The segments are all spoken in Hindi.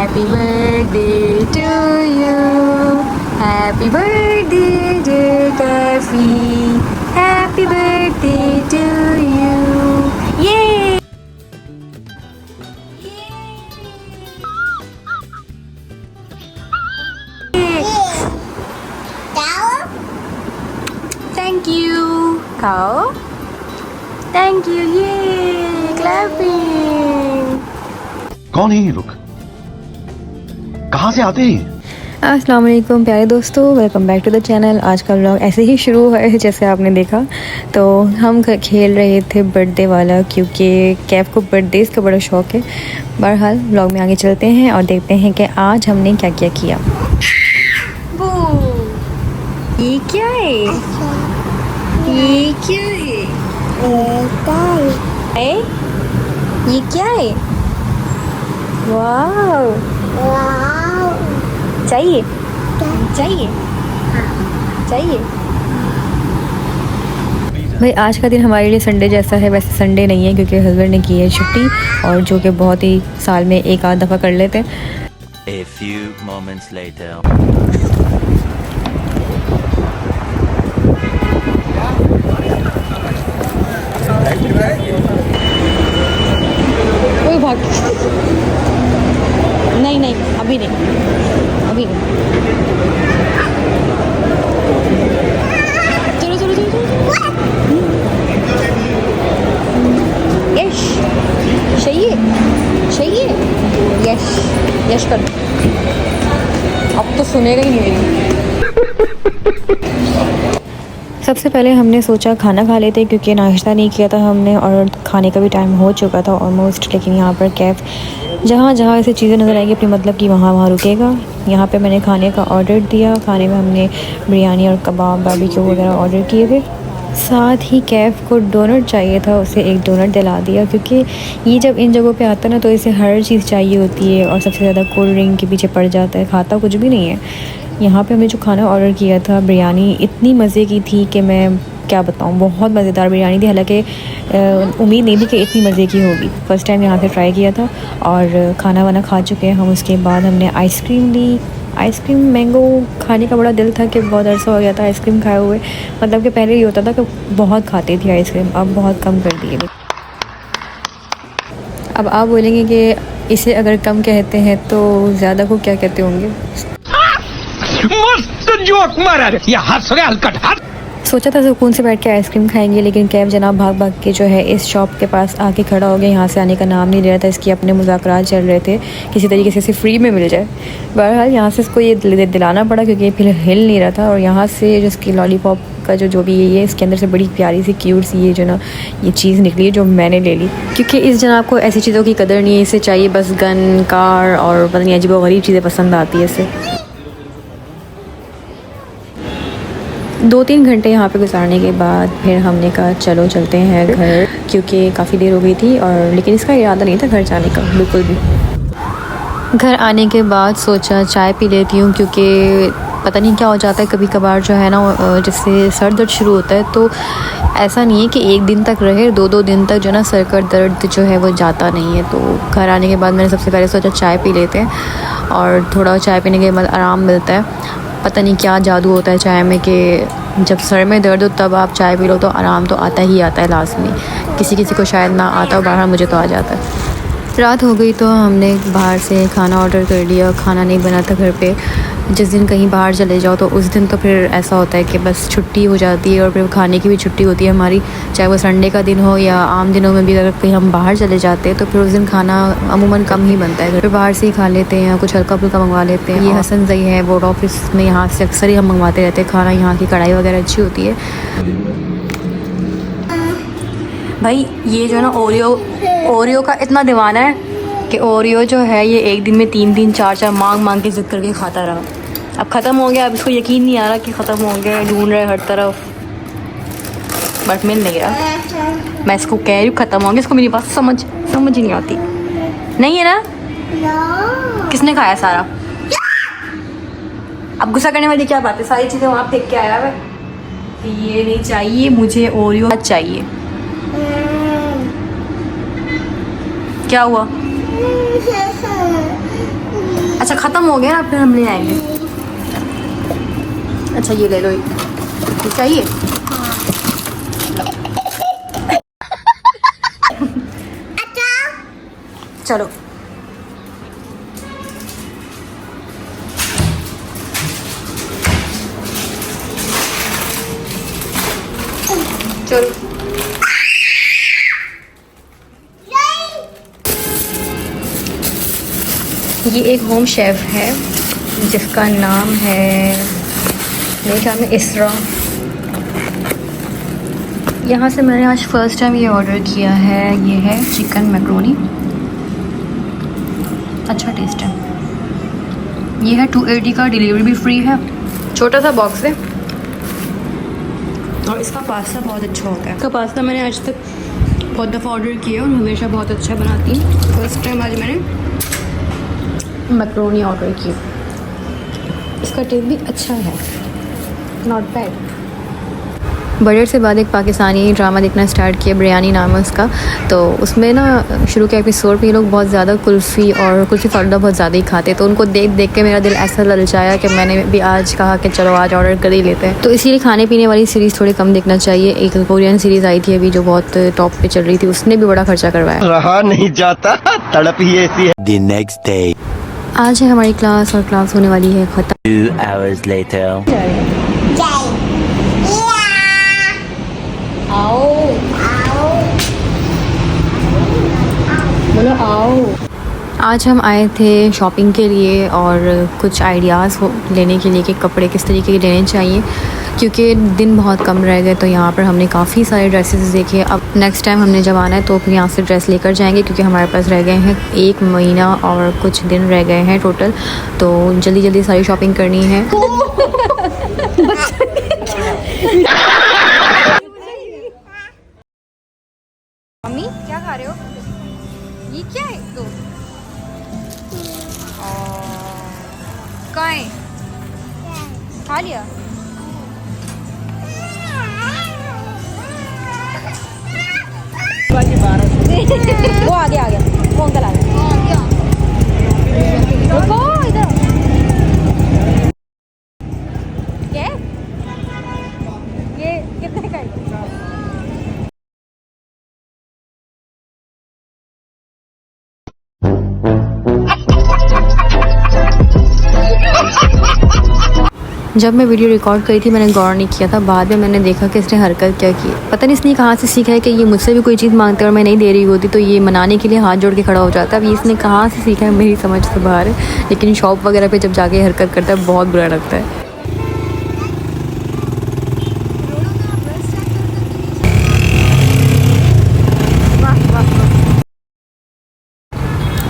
Happy birthday to you. Happy birthday dear Kafi. Happy birthday to you. Yay! Thank you. Kau? Thank you. Yay! Clapping. कौन है ये लोग? कहाँ से आते हैं? अस्सलाम वालेकुम प्यारे दोस्तों, welcome back to the channel. आज का व्लॉग ऐसे ही शुरू हुआ है जैसे आपने देखा। तो हम खेल रहे थे बर्थडे वाला, क्योंकि कैफ को बर्थडे का बड़ा शौक़ है। बहरहाल व्लॉग में आगे चलते हैं और देखते हैं कि आज हमने क्या क्या किया। वो ये क्या है? ये क्या है? ये क्या है? वाह, चाहिए चाहिए चाहिए। भाई आज का दिन हमारे लिए संडे जैसा है। वैसे संडे नहीं है क्योंकि हस्बैंड ने की है छुट्टी, और जो कि बहुत ही साल में एक आध दफ़ा कर लेते हैं। A few moments later. कोई भाग नहीं नहीं, अभी नहीं, अभी नहीं। चलो चलो चलो चलो। यश चाहिए चाहिए, यश यश कर। अब तो सुनेगा ही नहीं मेरी। सबसे पहले हमने सोचा खाना खा लेते, क्योंकि नाश्ता नहीं किया था हमने और खाने का भी टाइम हो चुका था ऑलमोस्ट। लेकिन यहाँ पर कैफ जहाँ जहाँ ऐसी चीज़ें नज़र आएंगी अपनी मतलब कि वहाँ वहाँ रुकेगा। यहाँ पे मैंने खाने का ऑर्डर दिया। खाने में हमने बिरयानी और कबाब, बारबेक्यू वगैरह ऑर्डर किए थे। साथ ही कैफ को डोनट चाहिए था, उसे एक डोनट दिला दिया, क्योंकि ये जब इन जगहों पे आता है ना तो इसे हर चीज़ चाहिए होती है और सबसे ज़्यादा कोल्ड ड्रिंक के पीछे पड़ जाता है, खाता कुछ भी नहीं है। यहाँ पे हमने जो खाना ऑर्डर किया था, बिरयानी इतनी मज़े की थी कि मैं क्या बताऊँ, बहुत मज़ेदार बिरयानी थी। हालांकि उम्मीद नहीं थी कि इतनी मज़े की होगी। फ़र्स्ट टाइम यहाँ पे ट्राई किया था और खाना वाना खा चुके हैं हम। उसके बाद हमने आइसक्रीम ली। आइसक्रीम मैंगो खाने का बड़ा दिल था कि बहुत अरसा हो गया था आइसक्रीम खाए हुए। मतलब कि पहले ये होता था कि बहुत खाती थी आइसक्रीम, अब बहुत कम कर दिए। अब आप बोलेंगे कि इसे अगर कम कहते हैं तो ज़्यादा को क्या कहते होंगे? मस्त जोक मारा रे, ये हंस रहे हलकट हंस। सोचा था सुकून से बैठ के आइसक्रीम खाएंगे, लेकिन कैब जनाब भाग भाग के जो है इस शॉप के पास आके खड़ा हो गया। यहाँ से आने का नाम नहीं ले रहा था। इसके अपने मुज़ाकरात चल रहे थे किसी तरीके से इसे फ्री में मिल जाए। बहरहाल यहाँ से इसको ये दिलाना पड़ा क्योंकि फिर हिल नहीं रहा था। और यहाँ से जो इसकी लॉलीपॉप का जो भी ये इसके अंदर से बड़ी प्यारी सी क्यूट सी ये जो ना ये चीज़ निकली, जो मैंने ले ली, क्योंकि इस जनाब को ऐसी चीज़ों की कदर नहीं है। इसे चाहिए बस गन, कार और पता नहीं अजीबो-गरीब चीज़ें पसंद आती है इसे। 2-3 घंटे यहाँ पे गुजारने के बाद फिर हमने कहा चलो चलते हैं घर, क्योंकि काफ़ी देर हो गई थी। और लेकिन इसका इरादा नहीं था घर जाने का बिल्कुल भी। घर आने के बाद सोचा चाय पी लेती हूँ, क्योंकि पता नहीं क्या हो जाता है कभी कभार जो है ना, जिससे सर दर्द शुरू होता है। तो ऐसा नहीं है कि एक दिन तक रहे, 2-2 दिन तक जो ना सर का दर्द जो है वो जाता नहीं है। तो घर आने के बाद मैंने सबसे पहले सोचा चाय पी लेते हैं, और थोड़ा चाय पीने के बाद आराम मिलता है। पता नहीं क्या जादू होता है चाय में कि जब सर में दर्द हो तब आप चाय पी लो तो आराम तो आता ही आता है लाजमी। किसी किसी को शायद ना आता हो, बाहर मुझे तो आ जाता है। रात हो गई तो हमने बाहर से खाना ऑर्डर कर लिया। खाना नहीं बना था घर पे। जिस दिन कहीं बाहर चले जाओ तो उस दिन तो फिर ऐसा होता है कि बस छुट्टी हो जाती है, और फिर खाने की भी छुट्टी होती है हमारी, चाहे वो संडे का दिन हो या आम दिनों में भी। अगर कहीं हम बाहर चले जाते हैं तो फिर उस दिन खाना अमूमन कम ही बनता है। फिर बाहर से ही खा लेते हैं, कुछ हल्का फुल्का मंगवा लेते हैं। ये हसन जई है बोर्ड ऑफिस में, यहाँ से अक्सर ही हम मंगवाते रहते हैं खाना। यहाँ की कढ़ाई वगैरह अच्छी होती है। भाई ये जो ना ओरियो का इतना दीवाना है कि ओरियो जो है ये एक दिन में 3-3 4-4 मांग के जिद करके खाता रहा। अब ख़त्म हो गया। अब इसको यकीन नहीं आ रहा कि ख़त्म हो गया। ढूंढ रहे हर तरफ बट मिल नहीं रहा। मैं इसको कह रही हूँ ख़त्म हो गया, इसको मेरी बात समझ ही नहीं आती। नहीं है ना? किसने खाया सारा? अब गुस्सा करने वाली क्या बात है? सारी चीज़ें वहाँ फेंक के आया है। ये नहीं चाहिए मुझे, ओरियो चाहिए। क्या हुआ? अच्छा ख़त्म हो गया ना, फिर हम ले आएंगे। अच्छा ये ले लो, ये चाहिए? चलो चलो। ये एक होम शेफ़ है जिसका नाम है मेरे ख्याल में इसरा। यहाँ से मैंने आज फ़र्स्ट टाइम ये ऑर्डर किया है। ये है चिकन मैक्रोनी, अच्छा टेस्ट है। ये है 280 का, डिलीवरी भी फ्री है। छोटा सा बॉक्स है और इसका पास्ता बहुत अच्छा होता है। इसका पास्ता मैंने आज तक बहुत दफ़ा ऑर्डर किया और हमेशा बहुत अच्छा बनाती हूँ। फर्स्ट टाइम आज मैंने मैक्रोनी ऑर्डर की। इसका टेस्ट भी अच्छा है, नॉट बैड। बजट से बाद एक पाकिस्तानी ड्रामा देखना स्टार्ट किया, बिरयानी नाम है उसका। तो उसमें ना शुरू के एपिसोड में ये लोग बहुत ज़्यादा कुल्फ़ी और कुल्फ़ी फ़ालूदा बहुत ज़्यादा ही खाते, तो उनको देख देख के मेरा दिल ऐसा ललचाया कि मैंने भी आज कहा कि चलो आज ऑर्डर कर ही लेते हैं। तो इसीलिए खाने पीने वाली सीरीज़ थोड़ी कम देखना चाहिए। एक कोरियन सीरीज़ आई थी अभी जो बहुत टॉप पे चल रही थी, उसने भी बड़ा खर्चा करवाया। रहा नहीं जाता, तड़प ही ऐसी है। The next day. आज है हमारी क्लास और क्लास होने वाली है ख़त्म। 2 hours later. आओ बोलो आओ। आज हम आए थे शॉपिंग के लिए और कुछ आइडियाज़ लेने के लिए कि कपड़े किस तरीके के लेने चाहिए, क्योंकि दिन बहुत कम रह गए। तो यहाँ पर हमने काफ़ी सारे ड्रेसेस देखे। अब नेक्स्ट टाइम हमने जब आना है तो फिर यहाँ से ड्रेस लेकर जाएंगे, क्योंकि हमारे पास रह गए हैं 1 महीना और कुछ दिन रह गए हैं टोटल। तो जल्दी जल्दी सारी शॉपिंग करनी है। मम्मी क्या खा रहे हो? ये क्या है? दो कहाँ है? खा लिया? वो आ गया वो अंकल आ गया। रुको इधर। क्या ये कितने का है? जब मैं वीडियो रिकॉर्ड करी थी मैंने गौर नहीं किया था, बाद में मैंने देखा कि इसने हरकत क्या की। पता नहीं इसने कहाँ से सीखा है कि ये मुझसे भी कोई चीज़ मांगते और मैं नहीं दे रही होती तो ये मनाने के लिए हाथ जोड़ के खड़ा हो जाता है। अब इसने कहाँ से सीखा है मेरी समझ से बाहर है, लेकिन शॉप वगैरह पे जब जाके हरकत करता है बहुत बुरा लगता है।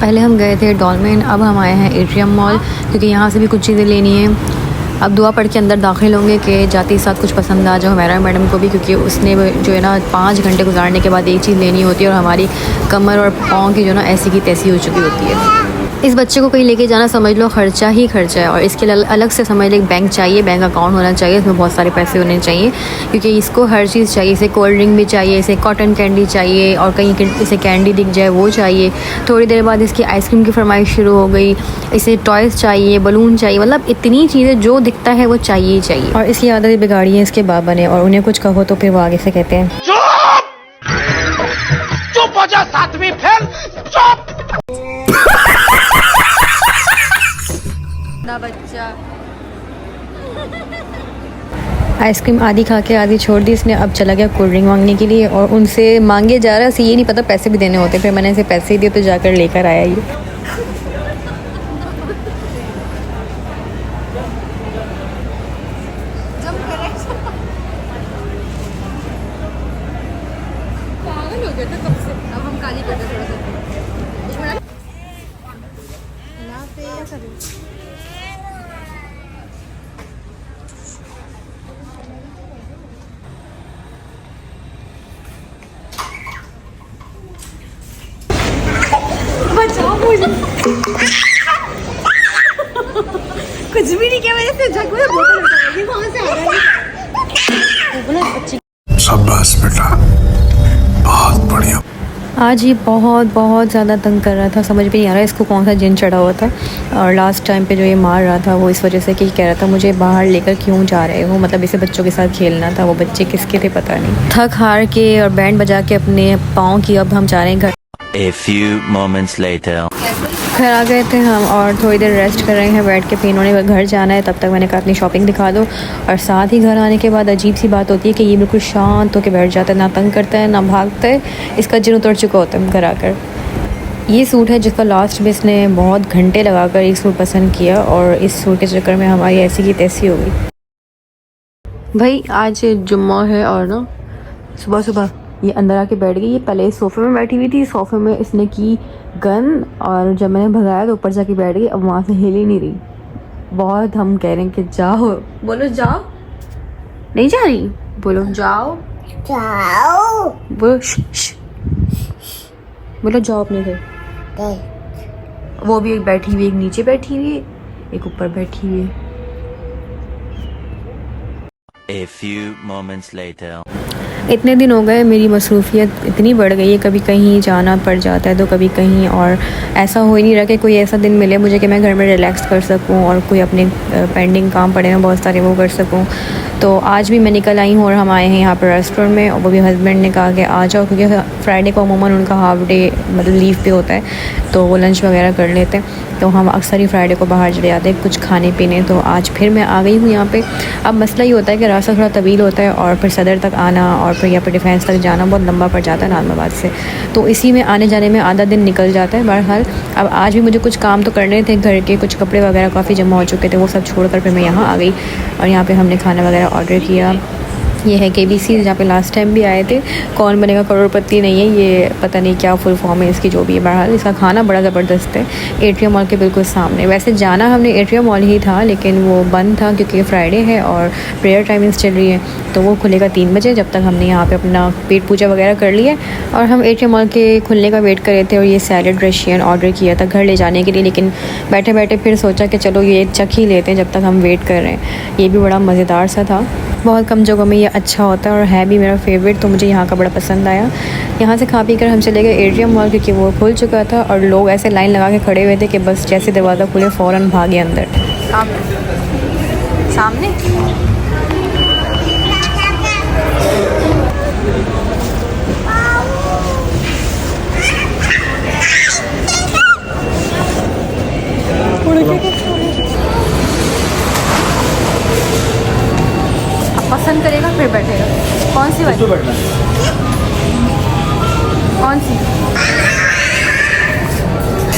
पहले हम गए थे डॉलमेन, अब हम आए हैं एट्रियम मॉल, क्योंकि यहाँ से भी कुछ चीज़ें लेनी है। अब दुआ पढ़ के अंदर दाखिल होंगे कि जाते ही साथ कुछ पसंद आ जाओ हमारा मैडम को भी, क्योंकि उसने जो है ना 5 घंटे गुजारने के बाद एक चीज़ लेनी होती है और हमारी कमर और पाँव की जो ना ऐसी की तैसी हो चुकी होती है। इस बच्चे को कहीं लेके जाना समझ लो खर्चा ही खर्चा है, और इसके लिए अलग से समझ लो एक बैंक चाहिए, बैंक अकाउंट होना चाहिए, इसमें बहुत सारे पैसे होने चाहिए, क्योंकि इसको हर चीज़ चाहिए। इसे कोल्ड ड्रिंक भी चाहिए, इसे कॉटन कैंडी चाहिए, और कहीं इसे कैंडी दिख जाए वो चाहिए। थोड़ी देर बाद इसकी आइसक्रीम की फरमाइश शुरू हो गई, इसे टॉयज़ चाहिए, बलून चाहिए, मतलब इतनी चीज़ें जो दिखता है वो चाहिए ही चाहिए। और इसकी आदत बिगाड़ी है इसके बाबा ने, और उन्हें कुछ कहो तो फिर वो आगे से कहते हैं चुप हो जा, सातवीं फेल, चुप। ना बच्चा आइसक्रीम आधी खा के आधी छोड़ दी इसने। अब चला गया कोल्ड ड्रिंक मांगने के लिए और उनसे मांगे जा रहा है। ये नहीं पता पैसे भी देने होते, फिर मैंने इसे पैसे दिए तो जाकर लेकर आया ये। पागल हो गया था कब से। अब हम काली करते थोड़ा सा। कुछ भी नहीं किया, मैंने जग में बोतल उठाई, ये कहाँ से आ रहा है? शाबाश बेटा, बहुत बढ़िया। आज ये बहुत बहुत ज़्यादा तंग कर रहा था, समझ भी नहीं आ रहा इसको कौन सा जिन चढ़ा हुआ था। और लास्ट टाइम पे जो ये मार रहा था वो इस वजह से कि कह रहा था मुझे बाहर लेकर क्यों जा रहे हो, मतलब इसे बच्चों के साथ खेलना था। वो बच्चे किसके थे पता नहीं। थक हार के और बैंड बजा के अपने पाँव की अब हम जा रहे हैं घर। A few moments later. घर आ गए थे हम और थोड़ी देर रेस्ट कर रहे हैं बैठ के। फिर इन्होंने घर जाना है, तब तक मैंने कहा अपनी शॉपिंग दिखा दो। और साथ ही घर आने के बाद अजीब सी बात होती है कि ये बिल्कुल शांत होकर बैठ जाता है, ना तंग करता है ना भागता है। इसका जिन उतर चुका होता है घर आकर। ये सूट है जिसका लास्ट में इसने बहुत घंटे लगाकर एक सूट पसंद किया और इस सूट के चक्कर में हमारी ऐसी की तैसी हो गई। भाई आज जुम्मा है और ना सुबह सुबह ये अंदर आके बैठ गई। ये पहले सोफ़े में बैठी हुई थी, सोफ़े में इसने की गन और जब मैंने भगाया तो ऊपर जाके बैठ गई। अब वहाँ से हिल ही नहीं रही। बहुत हम कह रहे हैं कि जाओ, बोलो जाओ, नहीं जा रही, बोलो जाओ जाओ, बोलो बोलो जाओ अपने घर। वो भी एक बैठी हुई, एक नीचे बैठी हुई, एक ऊपर बैठी हुई है। A few moments later. इतने दिन हो गए मेरी मसरूफियत इतनी बढ़ गई है, कभी कहीं जाना पड़ जाता है तो कभी कहीं, और ऐसा हो ही नहीं रहा कि कोई ऐसा दिन मिले मुझे कि मैं घर में रिलैक्स कर सकूं और कोई अपने पेंडिंग काम पड़े हैं बहुत सारे वो कर सकूं। तो आज भी मैं निकल आई हूँ और हम आए हैं यहाँ पर रेस्टोरेंट में। और वो भी हस्बैंड ने कहा कि आ जाओ, क्योंकि फ्राइडे को अमूमन उनका हाफ डे मतलब लीव पे होता है तो वो लंच वगैरह कर लेते हैं। तो हम अक्सर ही फ्राइडे को बाहर चले जाते हैं कुछ खाने पीने। तो आज फिर मैं आ गई हूँ यहाँ पे। अब मसला ये होता है कि रास्ता थोड़ा तवील होता है और फिर सदर तक आना और फिर यहाँ पर डिफेंस तक जाना बहुत लंबा पड़ जाता है नाजमाबाद से। तो इसी में आने जाने में आधा दिन निकल जाता है। बहरहाल अब आज भी मुझे कुछ काम तो करने थे घर के, कुछ कपड़े वगैरह काफ़ी जमा हो चुके थे, वो सब छोड़कर फिर मैं यहाँ आ गई। और यहाँ पे हमने खाना वगैरह ऑर्डर किया। ये है KBC जहाँ पे लास्ट टाइम भी आए थे। कौन बनेगा करोड़पति नहीं है ये, पता नहीं क्या फुल फॉर्म है इसकी, जो भी है। बहरहाल इसका खाना बड़ा ज़बरदस्त है। एट्रियम मॉल के बिल्कुल सामने। वैसे जाना हमने एट्रियम मॉल ही था लेकिन वो बंद था क्योंकि फ्राइडे है और प्रेयर टाइमिंग्स चल रही है, तो वो खुलेगा 3 बजे। जब तक हमने यहाँ पर अपना पेट पूजा वगैरह कर लिया और हम एट्रियम मॉल के खुलने का वेट कर रहे थे। और ये सैलड रशियन ऑर्डर किया था घर ले जाने के लिए, लेकिन बैठे बैठे फिर सोचा कि चलो ये चख ही लेते हैं जब तक हम वेट कर रहे हैं। ये भी बड़ा मज़ेदार सा था। बहुत कम जगहों में ये अच्छा होता है और है भी मेरा फेवरेट, तो मुझे यहाँ का बड़ा पसंद आया। यहाँ से खा पी कर हम चले गए एट्रियम मॉल क्योंकि वो खुल चुका था और लोग ऐसे लाइन लगा के खड़े हुए थे कि बस जैसे दरवाज़ा खुले फ़ौरन भागे अंदर। सामने पसंद करेगा फिर बैठेगा। कौन सी वाली? कौन सी?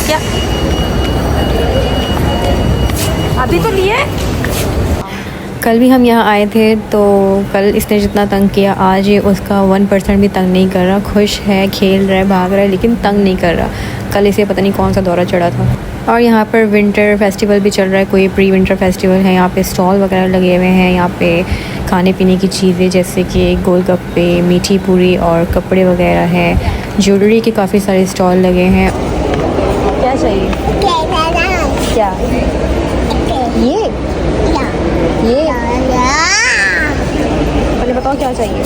क्या अभी तो लिए? कल भी हम यहाँ आए थे तो कल इसने जितना तंग किया आज ये उसका 1% भी तंग नहीं कर रहा। खुश है, खेल रहा है, भाग रहा है, लेकिन तंग नहीं कर रहा। कल इसे पता नहीं कौन सा दौरा चढ़ा था। और यहाँ पर विंटर फेस्टिवल भी चल रहा है, कोई प्री विंटर फेस्टिवल है। यहाँ पे स्टॉल वगैरह लगे हुए हैं। यहाँ पे खाने पीने की चीज़ें जैसे कि गोलगप्पे, मीठी पूरी और कपड़े वगैरह हैं। ज्वेलरी के काफ़ी सारे स्टॉल लगे हैं। क्या चाहिए? क्या ये पहले बताओ क्या चाहिए?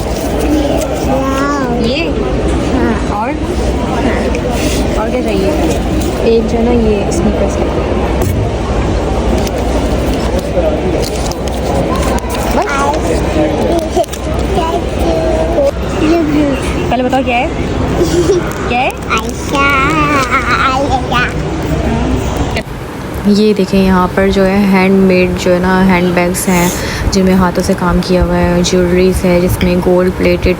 ये और क्या चाहिए? एक जो ना ये स्नीकर्स है। पहले बताओ क्या है? क्या है? ये देखें यहाँ पर जो है हैंडमेड जो है ना हैंड बैग्स हैं जिनमें हाथों से काम किया हुआ है। ज्वेलरीज है जिसमें गोल्ड प्लेटेड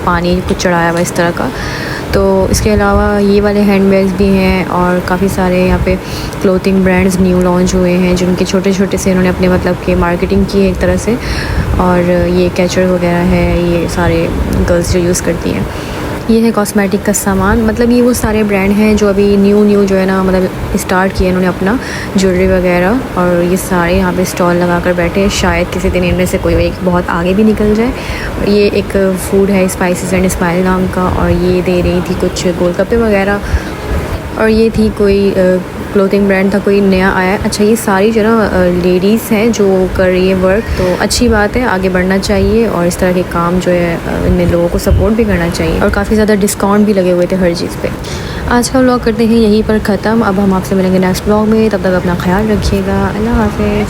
पानी कुछ चढ़ाया हुआ इस तरह का। तो इसके अलावा ये वाले हैंड बैग्स भी हैं और काफ़ी सारे यहाँ पे क्लोथिंग ब्रांड्स न्यू लॉन्च हुए हैं जिनके छोटे छोटे से इन्होंने अपने मतलब के मार्केटिंग की है एक तरह से। और ये कैचर वगैरह है, ये सारे गर्ल्स जो यूज़ करती हैं। ये है कॉस्मेटिक का सामान, मतलब ये वो सारे ब्रांड हैं जो अभी न्यू जो है ना मतलब स्टार्ट किया इन्होंने अपना ज्वेलरी वगैरह। और ये सारे यहाँ पे स्टॉल लगा कर बैठे हैं। शायद किसी दिन इनमें से कोई एक बहुत आगे भी निकल जाए। और ये एक फूड है स्पाइसेस एंड स्माइल नाम का, और ये दे रही थी कुछ गोलगप्पे वगैरह। और ये थी कोई क्लोथिंग ब्रांड था, कोई नया आया है। अच्छा ये सारी जो ना लेडीज़ हैं जो कर रही है वर्क, तो अच्छी बात है, आगे बढ़ना चाहिए और इस तरह के काम जो है इन लोगों को सपोर्ट भी करना चाहिए। और काफ़ी ज़्यादा डिस्काउंट भी लगे हुए थे हर चीज़ पे। आज का व्लॉग करते हैं यहीं पर ख़त्म। अब हम आपसे मिलेंगे नेक्स्ट व्लॉग में, तब तक अपना ख्याल रखिएगा। अल्लाह हाफिज़।